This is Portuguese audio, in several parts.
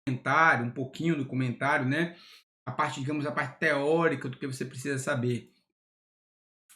comentário, um pouquinho do comentário, né? A parte, digamos, a parte teórica do que você precisa saber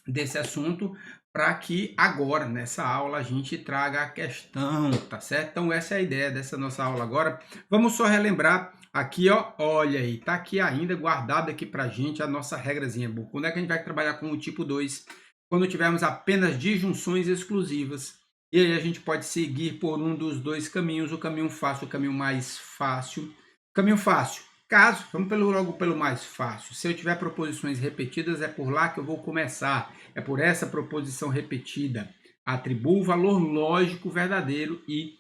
desse assunto, para que agora, nessa aula, a gente traga a questão, tá certo? Então, essa é a ideia dessa nossa aula agora. Vamos só relembrar aqui, ó, olha aí, tá aqui ainda guardado aqui pra gente a nossa regrazinha. Quando é que a gente vai trabalhar com o tipo 2? Quando tivermos apenas disjunções exclusivas. E aí a gente pode seguir por um dos dois caminhos, o caminho fácil, o caminho mais fácil. Caminho fácil. Caso, vamos logo pelo mais fácil. Se eu tiver proposições repetidas, é por lá que eu vou começar. É por essa proposição repetida. Atribuo o valor lógico verdadeiro e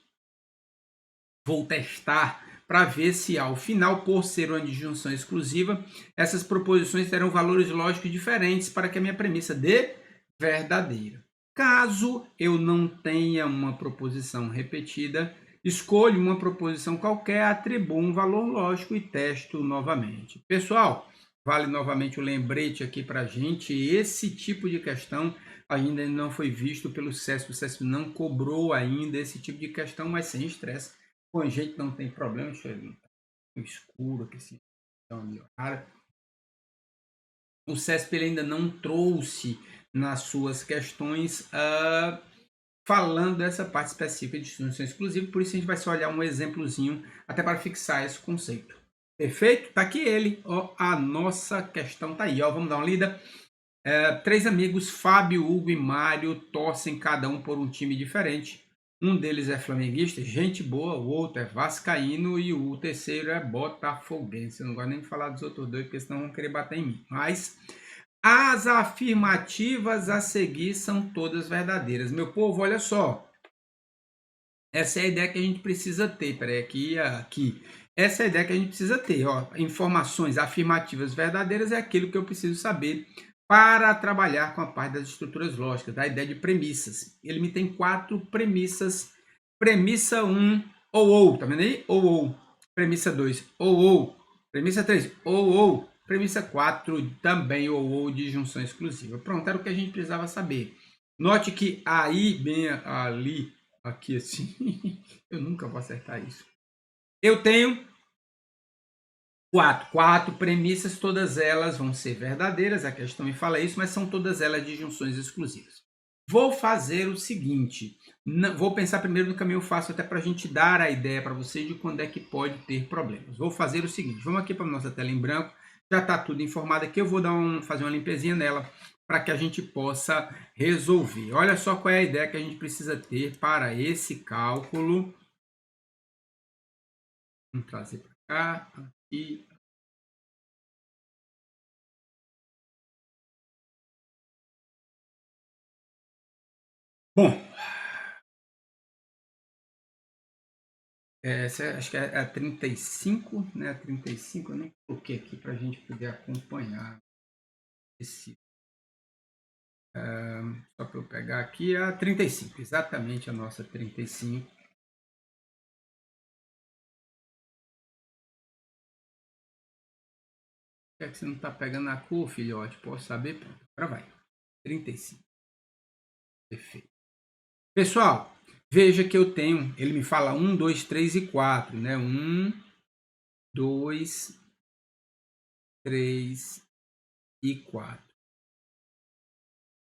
vou testar para ver se ao final, por ser uma disjunção exclusiva, essas proposições terão valores lógicos diferentes para que a minha premissa dê verdadeira. Caso eu não tenha uma proposição repetida, escolho uma proposição qualquer, atribuo um valor lógico e testo novamente. Pessoal, vale novamente o lembrete aqui para a gente. Esse tipo de questão ainda não foi visto pelo SESP. O SESP não cobrou ainda esse tipo de questão, mas sem estresse. Com a gente não tem problema. Deixa eu ver. Escuro aqui, assim, dá uma melhorada. O SESP ele ainda não trouxe nas suas questões falando dessa parte específica de distinção exclusiva, por isso a gente vai só olhar um exemplozinho até para fixar esse conceito. Perfeito? Tá aqui ele, ó, a nossa questão tá aí, ó, vamos dar uma lida. Três amigos, Fábio, Hugo e Mário, torcem cada um por um time diferente. Um deles é flamenguista, gente boa, o outro é vascaíno e o terceiro é botafoguense. Eu não gosto nem de falar dos outros dois, porque senão vão querer bater em mim. Mas as afirmativas a seguir são todas verdadeiras. Meu povo, olha só. Essa é a ideia que a gente precisa ter. Peraí, aqui. Essa é a ideia que a gente precisa ter. Ó. Informações afirmativas verdadeiras é aquilo que eu preciso saber para trabalhar com a parte das estruturas lógicas, da ideia de premissas. Ele me tem 4 premissas. Premissa 1, ou. Tá vendo aí? Ou. Premissa 2, ou. Premissa 3, ou. Premissa 4, também ou de junção exclusiva. Pronto, era o que a gente precisava saber. Note que aí, bem ali, aqui assim, eu nunca vou acertar isso. Eu tenho quatro premissas, todas elas vão ser verdadeiras, a questão me fala isso, mas são todas elas disjunções exclusivas. Vou fazer o seguinte, vou pensar primeiro no caminho fácil, até para a gente dar a ideia para vocês de quando é que pode ter problemas. Vou fazer o seguinte, vamos aqui para a nossa tela em branco, já está tudo informado aqui, eu vou fazer uma limpezinha nela, para que a gente possa resolver. Olha só qual é a ideia que a gente precisa ter para esse cálculo. Vamos trazer para cá, aqui. Bom, acho que é a 35, né? A 35, eu nem coloquei aqui para a gente poder acompanhar esse. Só para eu pegar aqui a 35, exatamente a nossa 35. Por que é que você não está pegando a cor, filhote? Posso saber? Pronto, agora vai. 35. Perfeito. Pessoal, veja que eu tenho, ele me fala 1, 2, 3 e 4, né? 1, 2, 3 e 4.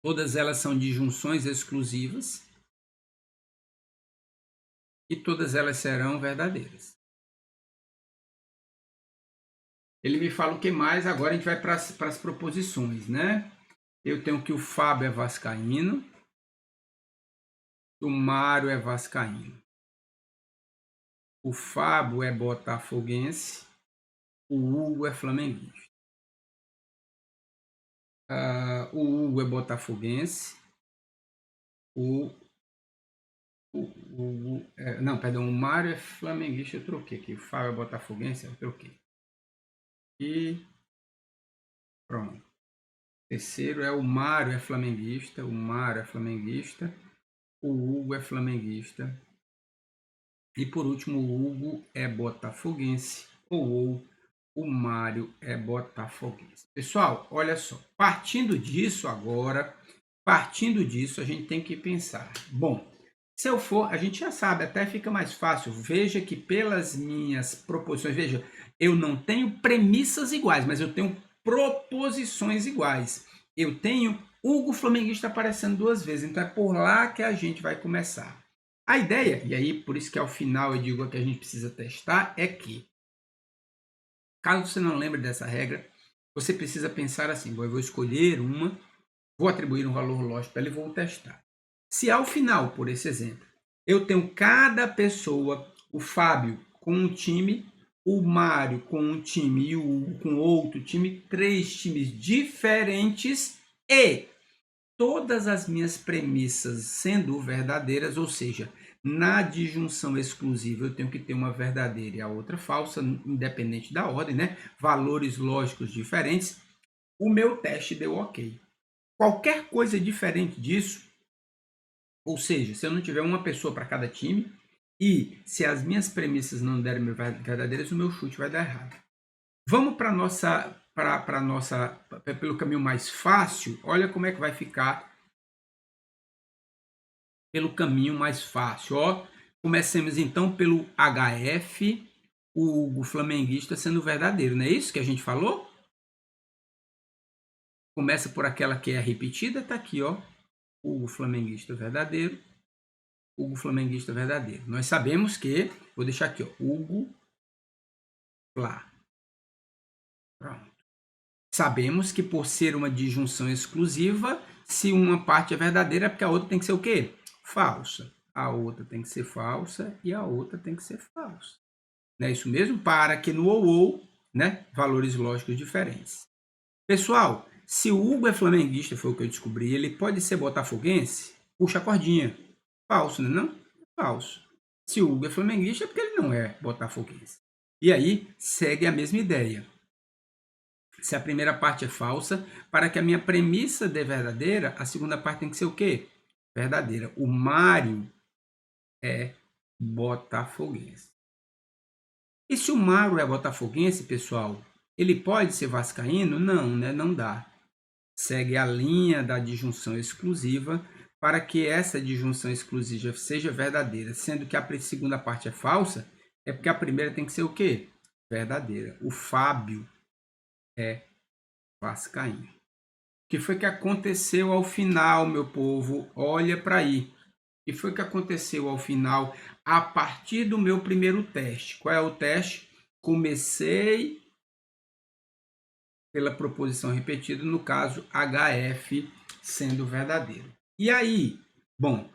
Todas elas são disjunções exclusivas e todas elas serão verdadeiras. Ele me fala o que mais, agora a gente vai para as proposições, né? Eu tenho que o Fábio é vascaíno, o Mário é vascaíno. O Fábio é botafoguense, o Hugo é flamenguista. O Hugo é botafoguense, o Mário é flamenguista, eu troquei aqui. O Fábio é botafoguense, eu troquei. E pronto. Terceiro é o Mário é flamenguista, o Hugo é flamenguista. E por último, o Hugo é botafoguense, ou o Mário é botafoguense. Pessoal, olha só, partindo disso, a gente tem que pensar. Bom, Se eu for, a gente já sabe, até fica mais fácil. Veja que pelas minhas proposições, veja, eu não tenho premissas iguais, mas eu tenho proposições iguais. Eu tenho Hugo Flamenguista aparecendo duas vezes, então é por lá que a gente vai começar. A ideia, e aí por isso que ao final eu digo que a gente precisa testar, é que, caso você não lembre dessa regra, você precisa pensar assim: bom, eu vou escolher uma, vou atribuir um valor lógico para ele e vou testar. Se ao final, por esse exemplo, eu tenho cada pessoa, o Fábio com um time, o Mário com um time e o Hugo com outro time, três times diferentes e todas as minhas premissas sendo verdadeiras, ou seja, na disjunção exclusiva eu tenho que ter uma verdadeira e a outra falsa, independente da ordem, né? Valores lógicos diferentes, o meu teste deu ok. Qualquer coisa diferente disso, ou seja, se eu não tiver uma pessoa para cada time e se as minhas premissas não derem verdadeiras, o meu chute vai dar errado. Vamos para nossa pelo caminho mais fácil. Olha como é que vai ficar pelo caminho mais fácil. Ó, comecemos então pelo HF, o Hugo Flamenguista sendo verdadeiro, não é isso que a gente falou? Começa por aquela que é repetida, tá aqui, ó. Hugo Flamenguista verdadeiro. Hugo Flamenguista verdadeiro. Nós sabemos que, vou deixar aqui, ó, Hugo Flá. Pronto. Sabemos que por ser uma disjunção exclusiva, se uma parte é verdadeira, é porque a outra tem que ser o quê? Falsa. A outra tem que ser falsa e a outra tem que ser falsa. Não é isso mesmo? Para que no ou, né, valores lógicos diferentes. Pessoal, se o Hugo é flamenguista, foi o que eu descobri, ele pode ser botafoguense? Puxa a cordinha. Falso, não é não? Falso. Se o Hugo é flamenguista, é porque ele não é botafoguense. E aí, segue a mesma ideia. Se a primeira parte é falsa, para que a minha premissa dê verdadeira, a segunda parte tem que ser o quê? Verdadeira. O Mário é botafoguense. E se o Mário é botafoguense, pessoal, ele pode ser vascaíno? Não, né? Não dá. Segue a linha da disjunção exclusiva para que essa disjunção exclusiva seja verdadeira, sendo que a segunda parte é falsa, é porque a primeira tem que ser o quê? Verdadeira. O Fábio é vascaíno. O que foi que aconteceu ao final, meu povo? Olha para aí. O que foi que aconteceu ao final a partir do meu primeiro teste? Qual é o teste? Comecei pela proposição repetida, no caso HF sendo verdadeiro. E aí? Bom,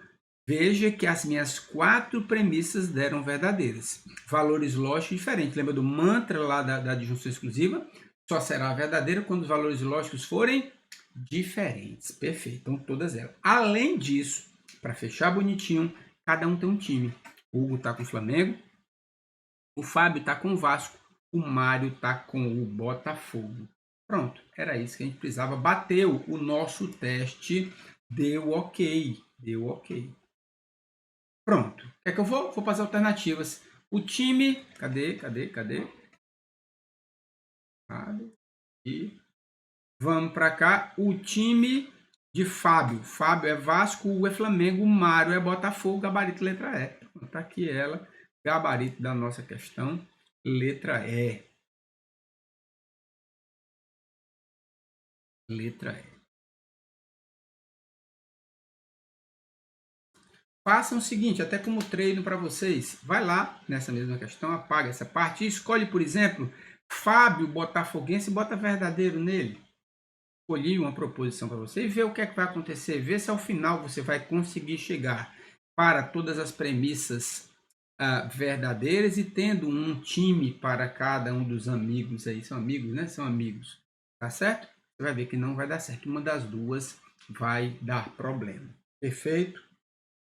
veja que as minhas 4 premissas deram verdadeiras. Valores lógicos diferentes. Lembra do mantra lá da disjunção exclusiva? Só será verdadeira quando os valores lógicos forem diferentes. Perfeito. Então, todas elas. Além disso, para fechar bonitinho, cada um tem um time. O Hugo está com o Flamengo, o Fábio está com o Vasco, o Mário está com o Botafogo. Pronto, era isso que a gente precisava. Bateu o nosso teste, deu ok. Deu ok. Pronto. Quer que eu vou? Vou para as alternativas. O time. Cadê? E vamos para cá. O time de Fábio. Fábio é Vasco, o é Flamengo, o Mário é Botafogo, gabarito letra E. Está aqui ela, gabarito da nossa questão, letra E. Letra E. Façam o seguinte, até como treino para vocês. Vai lá nessa mesma questão, apaga essa parte e escolhe, por exemplo, Fábio Botafoguense e bota verdadeiro nele. Escolhi uma proposição para você e vê o que é que vai acontecer. Vê se ao final você vai conseguir chegar para todas as premissas verdadeiras e tendo um time para cada um dos amigos aí. São amigos, né? São amigos. Tá certo? Você vai ver que não vai dar certo. Uma das duas vai dar problema. Perfeito?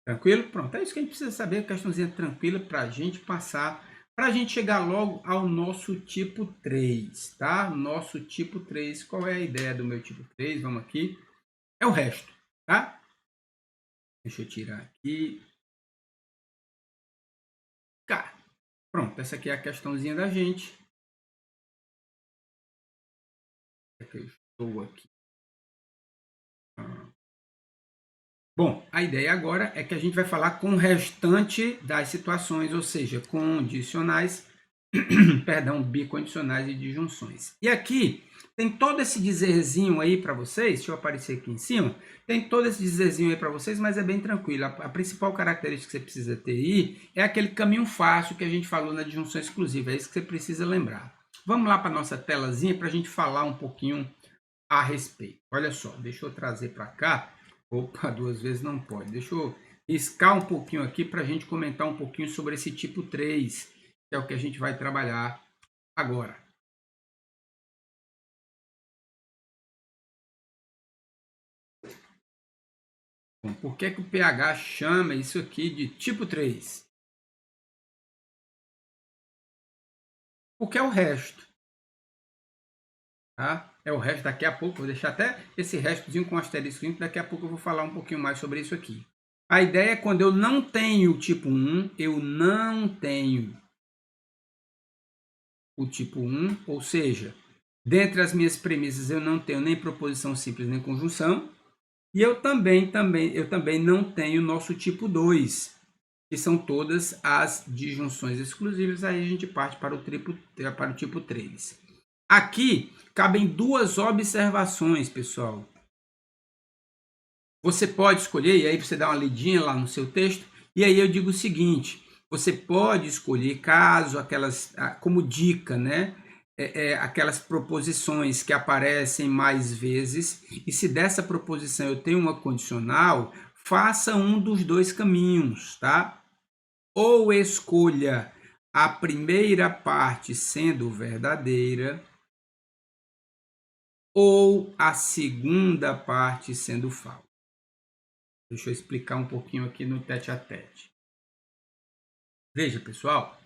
Tranquilo? Pronto, é isso que a gente precisa saber, questãozinha tranquila para a gente passar, para a gente chegar logo ao nosso tipo 3, tá? Nosso tipo 3, qual é a ideia do meu tipo 3? Vamos aqui. É o resto, tá? Deixa eu tirar aqui. Cá. Pronto, essa aqui é a questãozinha da gente. É que eu estou aqui. Bom, a ideia agora é que a gente vai falar com o restante das situações, ou seja, condicionais, perdão, bicondicionais e disjunções. E aqui tem todo esse dizerzinho aí para vocês, deixa eu aparecer aqui em cima, tem todo esse dizerzinho aí para vocês, mas é bem tranquilo. A principal característica que você precisa ter aí é aquele caminho fácil que a gente falou na disjunção exclusiva, é isso que você precisa lembrar. Vamos lá para a nossa telazinha para a gente falar um pouquinho a respeito. Olha só, deixa eu trazer para cá. Opa, duas vezes não pode. Deixa eu riscar um pouquinho aqui para a gente comentar um pouquinho sobre esse tipo 3, que é o que a gente vai trabalhar agora. Bom, por que o pH chama isso aqui de tipo 3? Porque é o resto. Tá? É o resto daqui a pouco, vou deixar até esse restozinho com asterisco, daqui a pouco eu vou falar um pouquinho mais sobre isso aqui. A ideia é quando eu não tenho o tipo 1, eu não tenho o tipo 1, ou seja, dentre as minhas premissas eu não tenho nem proposição simples nem conjunção, e eu também não tenho nosso tipo 2, que são todas as disjunções exclusivas, aí a gente parte para o tipo 3. Aqui cabem duas observações, pessoal. Você pode escolher, e aí você dá uma lidinha lá no seu texto, e aí eu digo o seguinte, você pode escolher, caso aquelas, como dica, né? Aquelas proposições que aparecem mais vezes, e se dessa proposição eu tenho uma condicional, faça um dos dois caminhos, tá? Ou escolha a primeira parte sendo verdadeira, ou a segunda parte sendo falsa. Deixa eu explicar um pouquinho aqui no tete a tete. Veja, pessoal,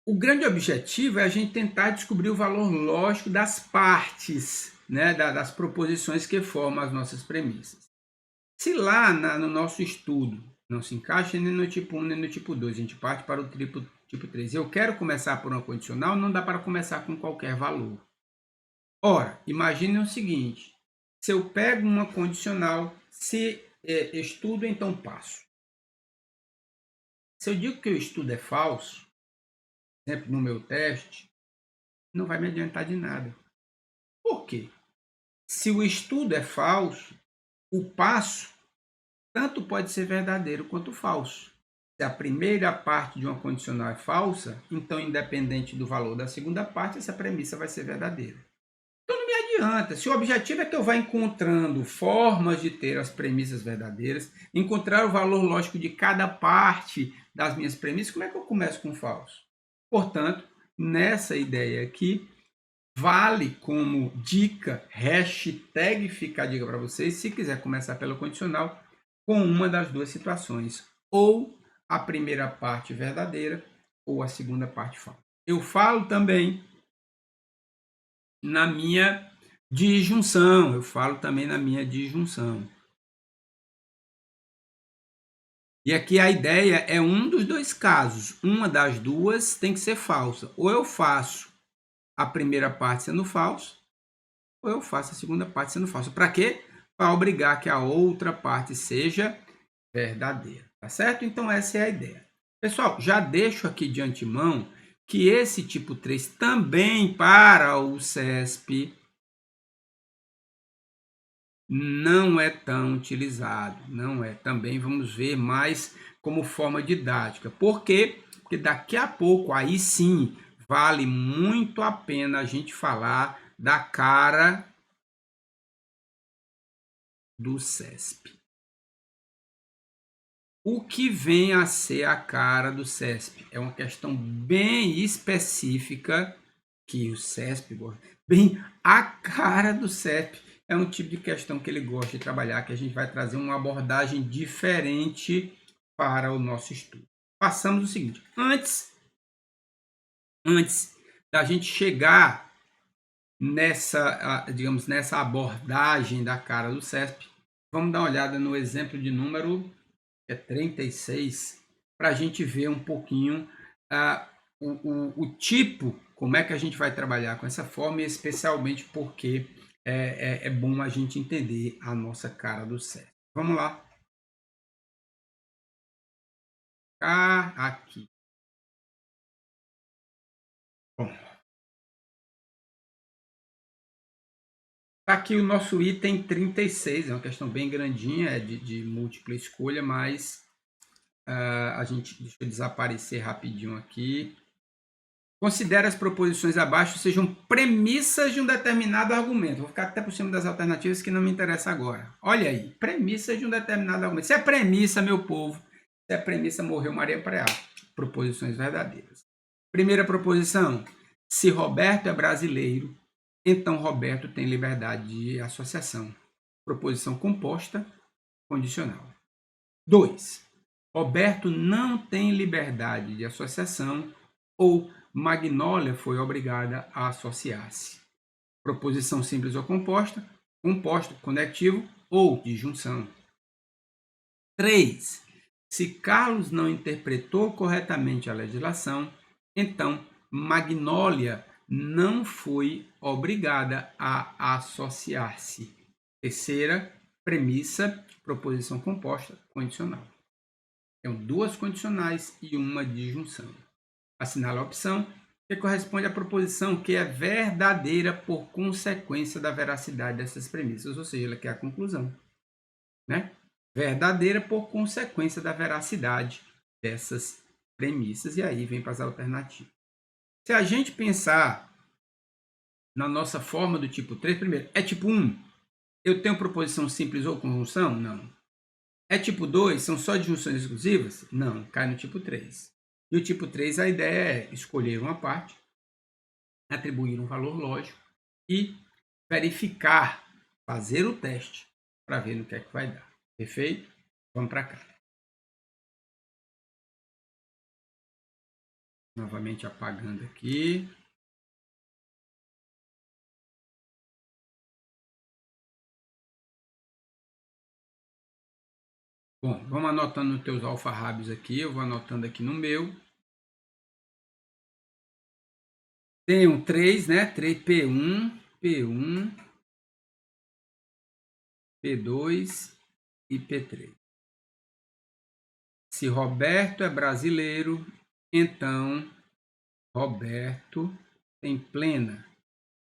o grande objetivo é a gente tentar descobrir o valor lógico das partes, né, das proposições que formam as nossas premissas. Se lá no nosso estudo não se encaixa nem no tipo 1 nem no tipo 2, a gente parte para o tipo 3. Eu quero começar por uma condicional, não dá para começar com qualquer valor. Ora, imagine o seguinte, se eu pego uma condicional, se estudo, então passo. Se eu digo que o estudo é falso, sempre no meu teste, não vai me adiantar de nada. Por quê? Se o estudo é falso, o passo tanto pode ser verdadeiro quanto falso. Se a primeira parte de uma condicional é falsa, então, independente do valor da segunda parte, essa premissa vai ser verdadeira. Então, não me adianta. Se o objetivo é que eu vá encontrando formas de ter as premissas verdadeiras, encontrar o valor lógico de cada parte das minhas premissas, como é que eu começo com falso? Portanto, nessa ideia aqui, vale como dica, hashtag fica a dica para vocês, se quiser começar pelo condicional, com uma das duas situações, ou a primeira parte verdadeira, ou a segunda parte falsa. Eu falo também na minha disjunção, E aqui a ideia é um dos dois casos, uma das duas tem que ser falsa. Ou eu faço a primeira parte sendo falso, ou eu faço a segunda parte sendo falsa. Para quê? Para obrigar que a outra parte seja verdadeira, tá certo? Então essa é a ideia. Pessoal, já deixo aqui de antemão que esse tipo 3 também para o CESP não é tão utilizado, não é. Também vamos ver mais como forma didática. Por quê? Porque daqui a pouco, aí sim, vale muito a pena a gente falar da cara do CESP. O que vem a ser a cara do CESP? É uma questão bem específica que o CESP gosta. Bem, a cara do CESP é um tipo de questão que ele gosta de trabalhar, que a gente vai trazer uma abordagem diferente para o nosso estudo. Passamos o seguinte, antes da gente chegar digamos, nessa abordagem da cara do CESP, vamos dar uma olhada no exemplo de número 36, para a gente ver um pouquinho o tipo, como é que a gente vai trabalhar com essa forma, e especialmente porque é bom a gente entender a nossa cara do CESP. Vamos lá. Aqui. Bom, tá aqui o nosso item 36, é uma questão bem grandinha, é de múltipla escolha, mas deixa eu desaparecer rapidinho aqui. Considere as proposições abaixo sejam premissas de um determinado argumento. Vou ficar até por cima das alternativas que não me interessa agora. Olha aí, premissa de um determinado argumento. Se é premissa, meu povo, se é premissa, morreu Maria Preá. Proposições verdadeiras. Primeira proposição, se Roberto é brasileiro, então Roberto tem liberdade de associação. Proposição composta, condicional. 2. Roberto não tem liberdade de associação ou Magnólia foi obrigada a associar-se. Proposição simples ou composta, composto, conectivo ou disjunção. 3. Se Carlos não interpretou corretamente a legislação, então Magnólia não foi obrigada a associar-se. Terceira premissa, proposição composta, condicional. São duas condicionais e uma disjunção. Assinala a opção que corresponde à proposição que é verdadeira por consequência da veracidade dessas premissas, ou seja, ela quer a conclusão, né? Verdadeira por consequência da veracidade dessas premissas, e aí vem para as alternativas. Se a gente pensar na nossa forma do tipo 3, primeiro, é tipo 1, eu tenho proposição simples ou conjunção? Não. É tipo 2, são só disjunções exclusivas? Não, cai no tipo 3. E o tipo 3, a ideia é escolher uma parte, atribuir um valor lógico e verificar, fazer o teste para ver no que é que vai dar. Perfeito? Vamos para cá. Novamente apagando aqui. Bom, vamos anotando nos teus alfarrábios aqui. Eu vou anotando aqui no meu. Tem um 3, né? 3, P1, P1, P2 e P3. Se Roberto é brasileiro, então Roberto tem plena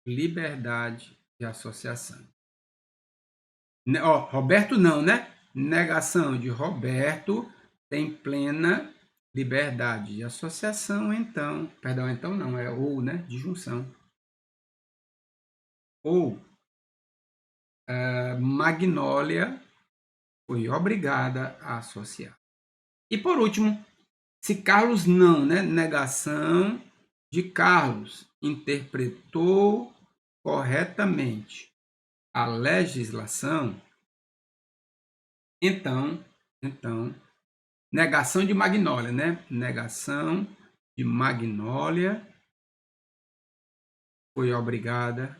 liberdade de associação. Roberto não, né? Negação de Roberto tem plena liberdade de associação, então, perdão, então não, é ou, né? Disjunção. Ou Magnólia foi obrigada a associar. E por último, se Carlos não, né? Negação de Carlos interpretou corretamente a legislação, então, negação de Magnólia, né? Negação de Magnólia foi obrigada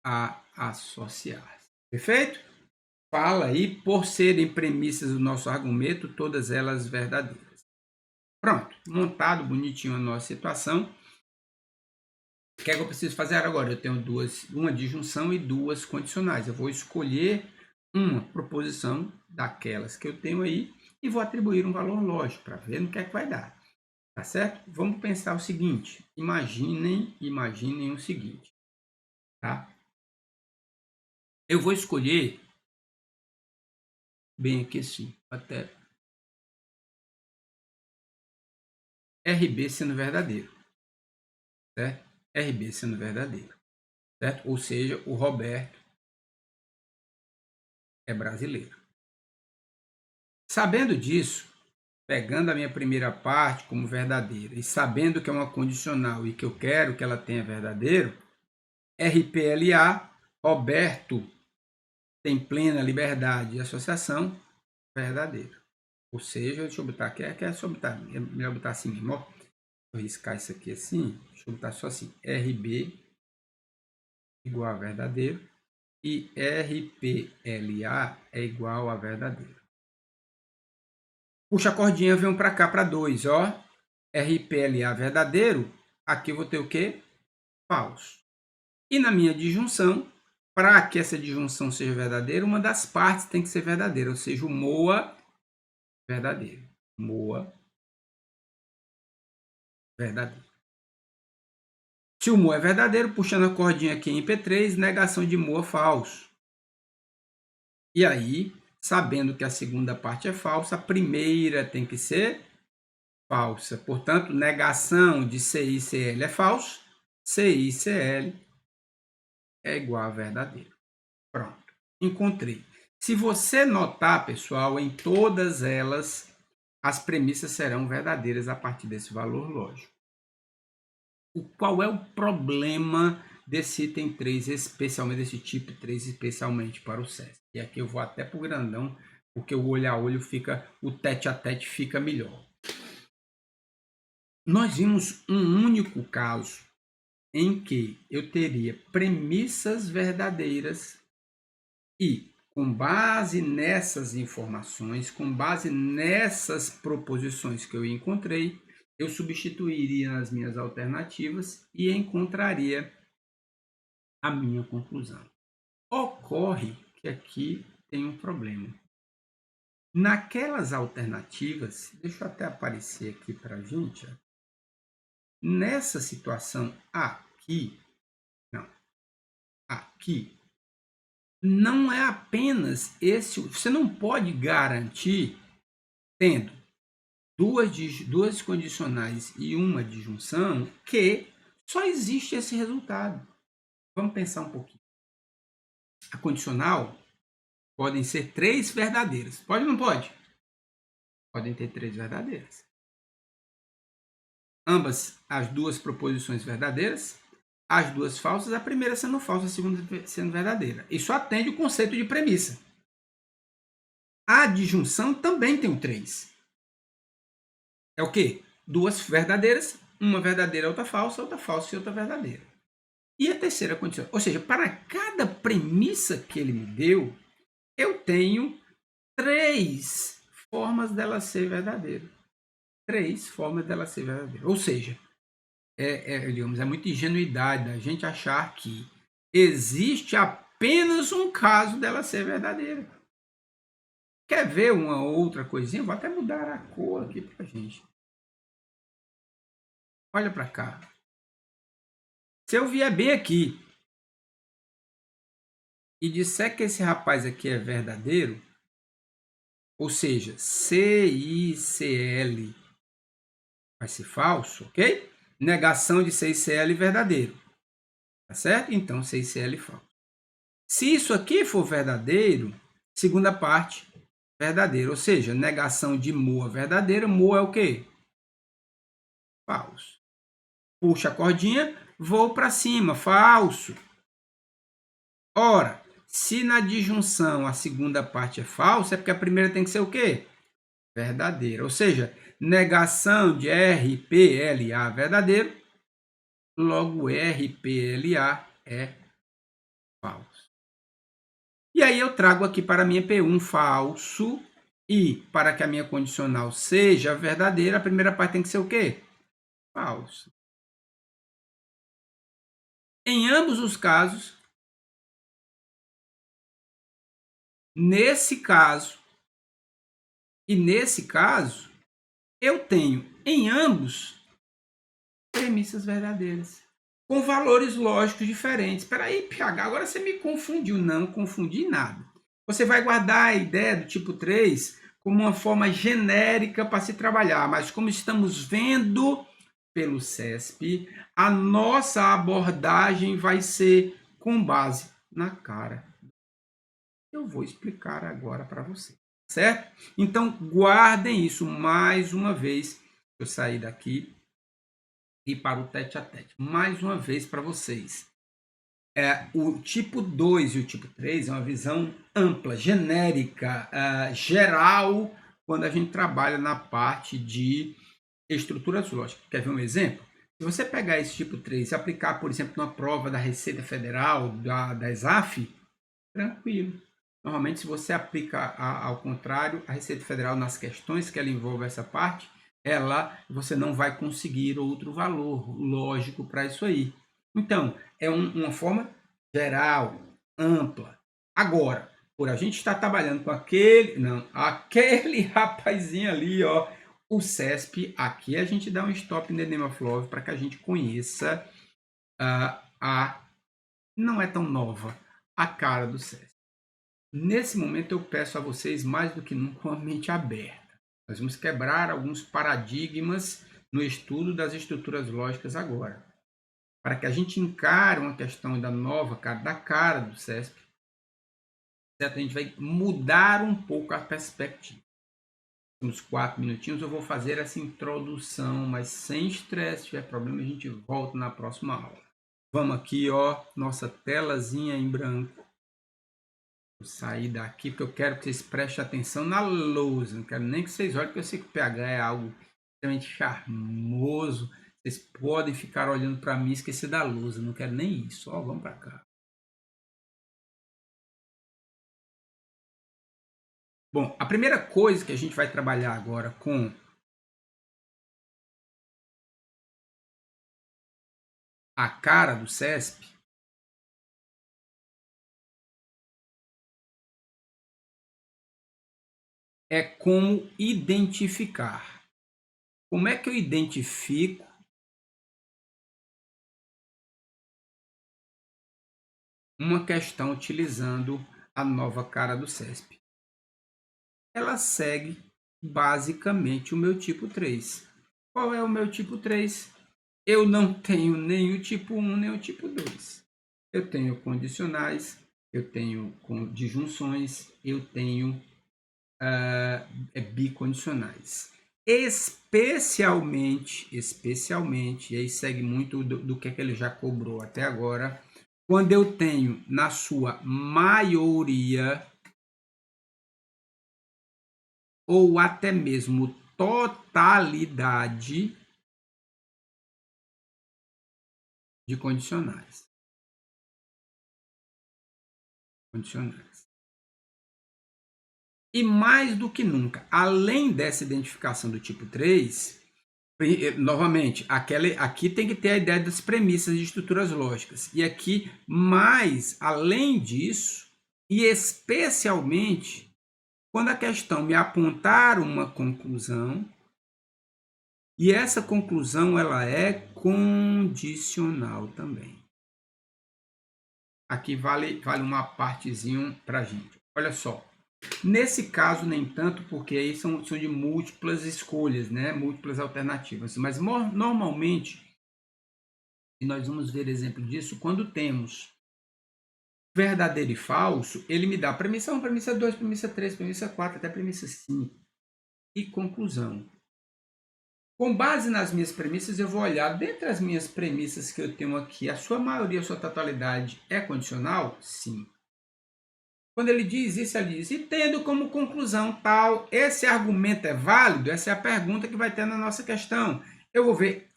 a associar. Perfeito? Fala aí, por serem premissas do nosso argumento, todas elas verdadeiras. Pronto, montado bonitinho a nossa situação. O que é que eu preciso fazer agora? Eu tenho uma disjunção e duas condicionais. Eu vou escolher uma proposição daquelas que eu tenho aí e vou atribuir um valor lógico para ver no que é que vai dar. Tá certo? Vamos pensar o seguinte. Imaginem o seguinte. Tá? Eu vou escolher bem aqui assim, até RB sendo verdadeiro. Certo? RB sendo verdadeiro. Certo? Ou seja, o Roberto é brasileiro. Sabendo disso, pegando a minha primeira parte como verdadeira e sabendo que é uma condicional e que eu quero que ela tenha verdadeiro, RPLA, Roberto tem plena liberdade de associação, verdadeiro. Ou seja, deixa eu botar aqui, é melhor botar assim mesmo, ó. Vou riscar isso aqui assim, deixa eu botar só assim, RB igual a verdadeiro e RPLA é igual a verdadeiro. Puxa a cordinha, vem para cá para 2, ó. RPLA verdadeiro, aqui eu vou ter o quê? Falso. E na minha disjunção, para que essa disjunção seja verdadeira, uma das partes tem que ser verdadeira, ou seja, o MOA verdadeiro. MOA verdadeiro. Se o MOA é verdadeiro, puxando a cordinha aqui em P3, negação de MOA falso. E aí, sabendo que a segunda parte é falsa, a primeira tem que ser falsa. Portanto, negação de CI/CL é falso, CI/CL é igual a verdadeiro. Pronto, encontrei. Se você notar, pessoal, em todas elas, as premissas serão verdadeiras a partir desse valor lógico. Qual é o problema desse item 3, especialmente desse tipo 3, especialmente para o SESC? E aqui eu vou até para o grandão, porque o olho a olho fica, o tete a tete fica melhor. Nós vimos um único caso em que eu teria premissas verdadeiras e, com base nessas informações, com base nessas proposições que eu encontrei, eu substituiria nas minhas alternativas e encontraria a minha conclusão. Ocorre que aqui tem um problema. Naquelas alternativas, deixa eu até aparecer aqui para a gente, nessa situação aqui, não é apenas esse, você não pode garantir, tendo duas condicionais e uma disjunção, que só existe esse resultado. Vamos pensar um pouquinho. A condicional podem ser 3 verdadeiras. Pode ou não pode? Podem ter 3 verdadeiras. Ambas as duas proposições verdadeiras, as duas falsas, a primeira sendo falsa, a segunda sendo verdadeira. Isso atende o conceito de premissa. A disjunção também tem o 3. É o quê? 2 verdadeiras, uma verdadeira, outra falsa e outra verdadeira. E a terceira condição, ou seja, para cada premissa que ele me deu, eu tenho 3 formas dela ser verdadeira. 3 formas dela ser verdadeira. Ou seja, digamos, é muita ingenuidade da gente achar que existe apenas um caso dela ser verdadeira. Quer ver uma outra coisinha? Vou até mudar a cor aqui para a gente. Olha para cá. Se eu vier bem aqui e disser que esse rapaz aqui é verdadeiro, ou seja, CICL vai ser falso, ok? Negação de CICL verdadeiro. Tá certo? Então, CICL falso. Se isso aqui for verdadeiro, segunda parte, verdadeiro. Ou seja, negação de MOA verdadeira. MOA é o quê? Falso. Puxa a cordinha, vou para cima. Falso. Ora, se na disjunção a segunda parte é falsa, é porque a primeira tem que ser o quê? Verdadeira. Ou seja, negação de RPLA verdadeiro, logo RPLA é falso. E aí eu trago aqui para a minha P1 falso, e para que a minha condicional seja verdadeira, a primeira parte tem que ser o quê? Falso. Em ambos os casos, nesse caso e nesse caso, eu tenho em ambos premissas verdadeiras, com valores lógicos diferentes. Espera aí, PH, agora você me confundiu. Não confundi nada. Você vai guardar a ideia do tipo 3 como uma forma genérica para se trabalhar, mas como estamos vendo pelo CESP, a nossa abordagem vai ser com base na cara. Eu vou explicar agora para você, certo? Então, guardem isso mais uma vez. Eu saí daqui e para o tete a tete. Mais uma vez para vocês. O tipo 2 e o tipo 3 é uma visão ampla, genérica, geral, quando a gente trabalha na parte de estruturas lógicas. Quer ver um exemplo? Se você pegar esse tipo 3 e aplicar, por exemplo, numa prova da Receita Federal, da ESAF, tranquilo. Normalmente, se você aplica ao contrário, a Receita Federal, nas questões que ela envolve essa parte, você não vai conseguir outro valor lógico para isso aí. Então, é uma forma geral. ampla. Agora, por a gente estar trabalhando com aquele rapazinho ali, ó, o CESP, aqui a gente dá um stop in the name of love para que a gente conheça não é tão nova, a cara do CESP. Nesse momento eu peço a vocês mais do que nunca uma mente aberta. Nós vamos quebrar alguns paradigmas no estudo das estruturas lógicas agora, para que a gente encare uma questão da nova cara, da cara do CESP, certo? A gente vai mudar um pouco a perspectiva. Uns 4 minutinhos eu vou fazer essa introdução, mas sem estresse. Se tiver problema, a gente volta na próxima aula. Vamos aqui, ó, nossa telazinha em branco. Vou sair daqui porque eu quero que vocês prestem atenção na lousa. Não quero nem que vocês olhem, porque eu sei que o pH é algo extremamente charmoso. Vocês podem ficar olhando para mim e esquecer da lousa. Não quero nem isso. Ó, vamos para cá. Bom, a primeira coisa que a gente vai trabalhar agora com a cara do CESP é como identificar. Como é que eu identifico uma questão utilizando a nova cara do CESP? Ela segue basicamente o meu tipo 3. Qual é o meu tipo 3? Eu não tenho nem o tipo 1 nem o tipo 2. Eu tenho condicionais, eu tenho disjunções, eu tenho bicondicionais. Especialmente, e aí segue muito do que ele já cobrou até agora, quando eu tenho, na sua maioria, ou até mesmo totalidade de condicionais. E mais do que nunca, além dessa identificação do tipo 3, novamente, aqui tem que ter a ideia das premissas de estruturas lógicas. E aqui, mais além disso, e especialmente, quando a questão me apontar uma conclusão, e essa conclusão ela é condicional também. Aqui vale uma partezinha para a gente. Olha só. Nesse caso, nem tanto, porque aí são de múltiplas escolhas, né? Múltiplas alternativas. Mas normalmente, e nós vamos ver exemplo disso, quando temos verdadeiro e falso, ele me dá premissa 1, premissa 2, premissa 3, premissa 4, até premissa 5. E conclusão. Com base nas minhas premissas, eu vou olhar, dentre as minhas premissas que eu tenho aqui, a sua maioria, a sua totalidade é condicional? Sim. Quando ele diz isso, ele diz, e tendo como conclusão tal, esse argumento é válido? Essa é a pergunta que vai ter na nossa questão. Eu vou ver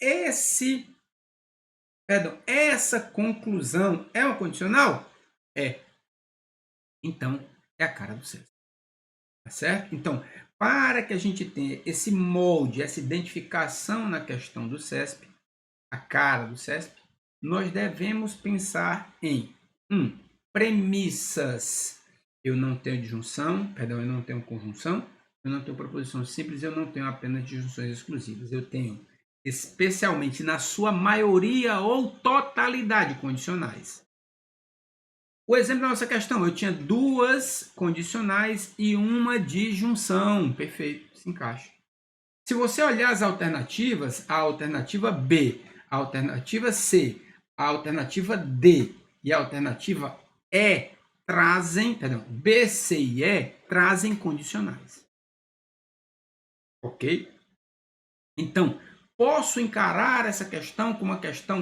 essa conclusão é uma condicional? É. Então, é a cara do CESP. Tá certo? Então, para que a gente tenha esse molde, essa identificação na questão do CESP, a cara do CESP, nós devemos pensar em premissas. Eu não tenho disjunção, eu não tenho conjunção, eu não tenho proposição simples, eu não tenho apenas disjunções exclusivas. Eu tenho, especialmente na sua maioria ou totalidade, condicionais. O exemplo da nossa questão, eu tinha 2 condicionais e uma disjunção. Perfeito, se encaixa. Se você olhar as alternativas, a alternativa B, a alternativa C, a alternativa D e a alternativa E B, C e E trazem condicionais. Ok? Então, posso encarar essa questão como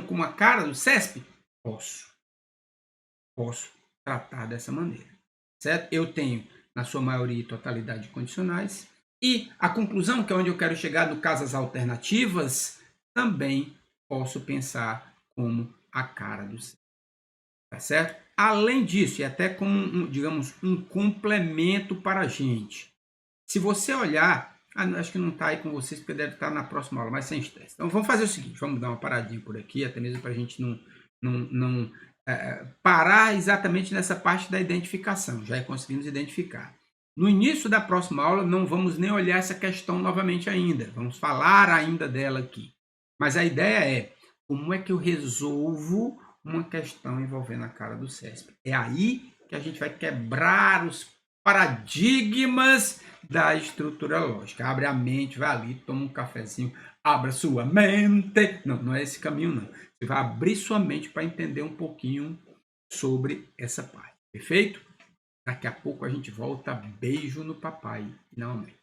uma cara do CESP? Posso. Posso tratar dessa maneira. Certo? Eu tenho, na sua maioria e totalidade, condicionais. E a conclusão, que é onde eu quero chegar, no caso as alternativas, também posso pensar como a cara do CESP. Tá certo? Além disso, e até como, digamos, um complemento para a gente. Se você olhar, acho que não está aí com vocês, porque deve estar na próxima aula, mas sem estresse. Então, vamos fazer o seguinte, vamos dar uma paradinha por aqui, até mesmo para a gente não parar exatamente nessa parte da identificação, já conseguimos identificar. No início da próxima aula, não vamos nem olhar essa questão novamente ainda, vamos falar ainda dela aqui. Mas a ideia é, como é que eu resolvo uma questão envolvendo a cara do CESP? É aí que a gente vai quebrar os paradigmas da estrutura lógica. Abre a mente, vai ali, toma um cafezinho, abra sua mente. Não, não é esse caminho, não. Você vai abrir sua mente para entender um pouquinho sobre essa parte. Perfeito? Daqui a pouco a gente volta. Beijo no papai e na mamãe.